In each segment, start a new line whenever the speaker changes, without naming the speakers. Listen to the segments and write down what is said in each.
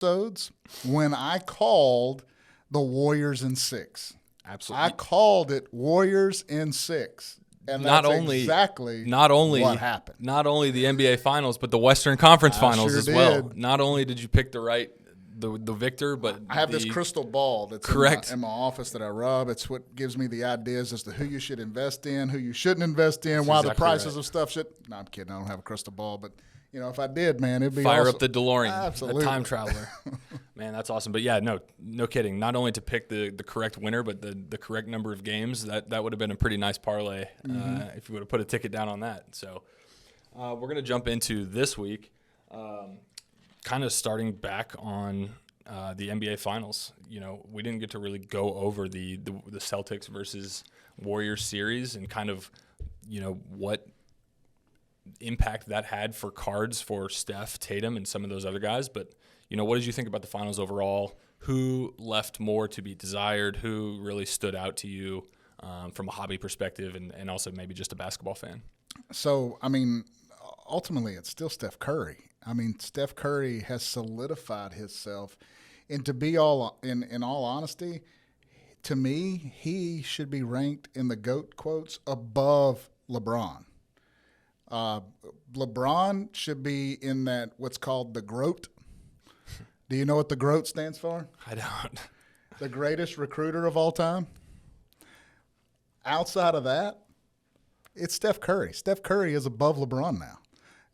episodes when I called the Warriors in 6.
Absolutely.
I called it Warriors in 6. And that's exactly what happened.
Not only the NBA Finals, but the Western Conference Finals as well. Not only did you pick the victor, but
I have this crystal ball that's
correct
in my office that I rub. It's what gives me the ideas as to who you should invest in, who you shouldn't invest in, why the prices of stuff should. No, I'm kidding. I don't have a crystal ball, but if I did, man, it'd be
fire
awesome.
up the DeLorean,
absolutely,
the time traveler. Man, that's awesome. But yeah, no kidding. Not only to pick the correct winner, but the correct number of games. That would have been a pretty nice parlay if you would have put a ticket down on that. So we're gonna jump into this week. Kind of starting back on the NBA Finals. We didn't get to really go over the Celtics versus Warriors series and kind of, what impact that had for cards for Steph, Tatum, and some of those other guys. But, what did you think about the Finals overall? Who left more to be desired? Who really stood out to you from a hobby perspective and also maybe just a basketball fan?
So, ultimately it's still Steph Curry. Steph Curry has solidified himself, and to be in all honesty, to me, he should be ranked in the GOAT quotes above LeBron. LeBron should be in that what's called the GROAT. Do you know what the GROAT stands for?
I don't.
The greatest recruiter of all time. Outside of that, it's Steph Curry. Steph Curry is above LeBron now.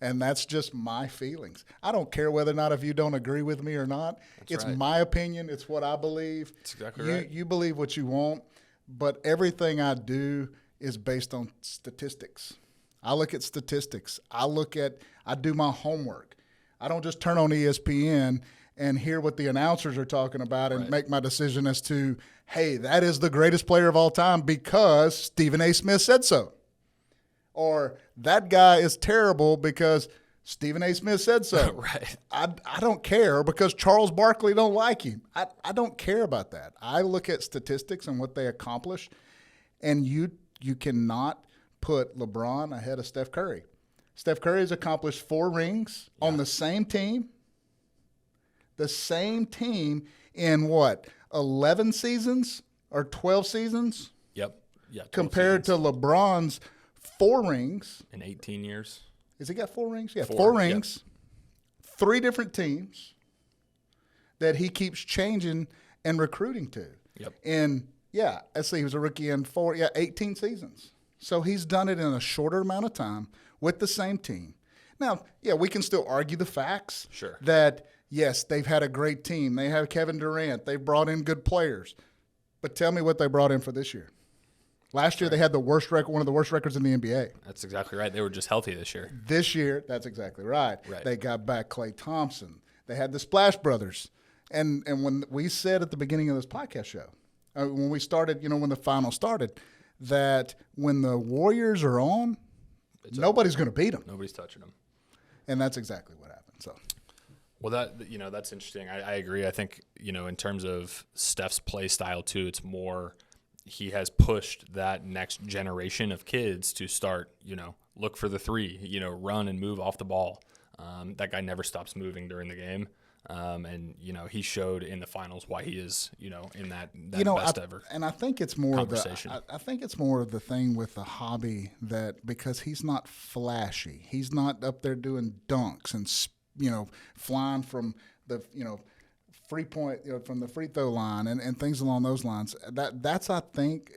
And that's just my feelings. I don't care whether or not if you don't agree with me or not. It's right. My opinion. It's what I believe.
That's exactly right.
You believe what you want, but everything I do is based on statistics. I look at statistics. I do my homework. I don't just turn on ESPN and hear what the announcers are talking about and make my decision as to, hey, that is the greatest player of all time because Stephen A. Smith said so. Or that guy is terrible because Stephen A. Smith said so.
Right.
I don't care because Charles Barkley don't like him. I don't care about that. I look at statistics and what they accomplish, and you cannot put LeBron ahead of Steph Curry. Steph Curry has accomplished 4 rings on the same team. The same team in what, 11 seasons or 12 seasons?
Yep. Yeah.
Compared to LeBron's 4 rings.
In 18 years.
Has he got 4 rings? Yeah, 4 rings. Yep. 3 different teams that he keeps changing and recruiting to.
Yep.
And, let's see, he was a rookie in 18 seasons. So he's done it in a shorter amount of time with the same team. Now, we can still argue the facts.
Sure.
That, yes, they've had a great team. They have Kevin Durant. They've brought in good players. But tell me what they brought in for this year. Last year, they had the worst record, one of the worst records in the NBA.
That's exactly right. They were just healthy this year.
This year, that's exactly right. They got back Klay Thompson. They had the Splash Brothers. And when we said at the beginning of this podcast show, when we started, when the final started, that when the Warriors are on, nobody's going to beat them.
Nobody's touching them.
And that's exactly what happened. So,
well, that's interesting. I agree. I think, in terms of Steph's play style too, it's more he has pushed that next generation of kids to start, look for the 3, run and move off the ball. That guy never stops moving during the game. And he showed in the finals why he is, in that best ever.
And I think it's more of I think it's more of the thing with the hobby that because he's not flashy, he's not up there doing dunks and flying from the free point from the free throw line and things along those lines. That's I think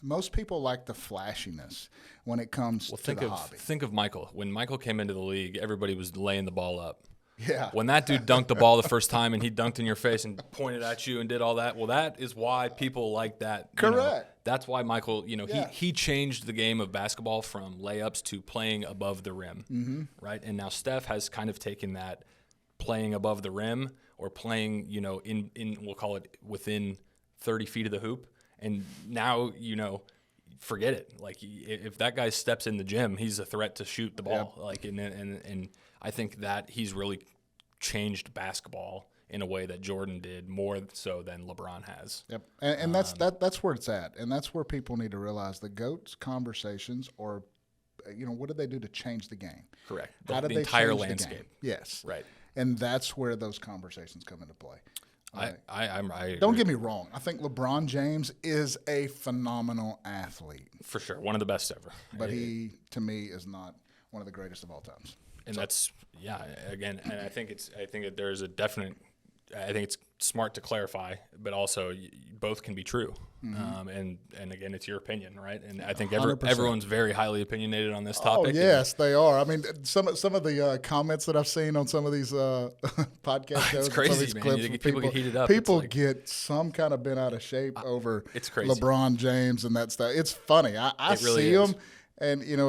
most people like the flashiness when it comes to the hobby.
Think of Michael. When Michael came into the league, everybody was laying the ball up.
Yeah.
When that dude dunked the ball the first time and he dunked in your face and pointed at you and did all that, well, that is why people like that.
Correct.
That's why Michael, he changed the game of basketball from layups to playing above the rim, right? And now Steph has kind of taken that playing above the rim or playing, in we'll call it within 30 feet of the hoop. And now, forget it. Like if that guy steps in the gym, he's a threat to shoot the ball. Yep. Like and I think that he's really changed basketball in a way that Jordan did more so than LeBron has.
Yep, and that's where it's at, and that's where people need to realize the GOAT's conversations are, what did they do to change the game?
Correct.
How did
the
they
entire
change
landscape?
The game? Yes.
Right.
And that's where those conversations come into play.
I
don't get me wrong. I think LeBron James is a phenomenal athlete.
For sure. One of the best ever.
But he, to me, is not one of the greatest of all times.
And that's, again, and I think that there's a definite, I think it's smart to clarify, but also both can be true. And again, it's your opinion, right? And I think everyone's very highly opinionated on this topic.
Oh, yes, they are. I mean, some of the comments that I've seen on some of these podcast shows,
it's crazy,
some of these
man.
clips,
People get heated up.
People get some kind of bent out of shape over
it's crazy.
LeBron James and that stuff. It's funny. I
really
see
is.
them. And,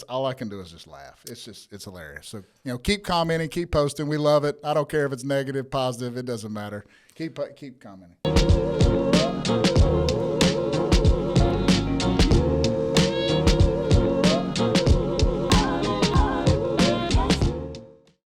all I can do is just laugh. It's hilarious. So, keep commenting, keep posting. We love it. I don't care if it's negative, positive. It doesn't matter. Keep commenting.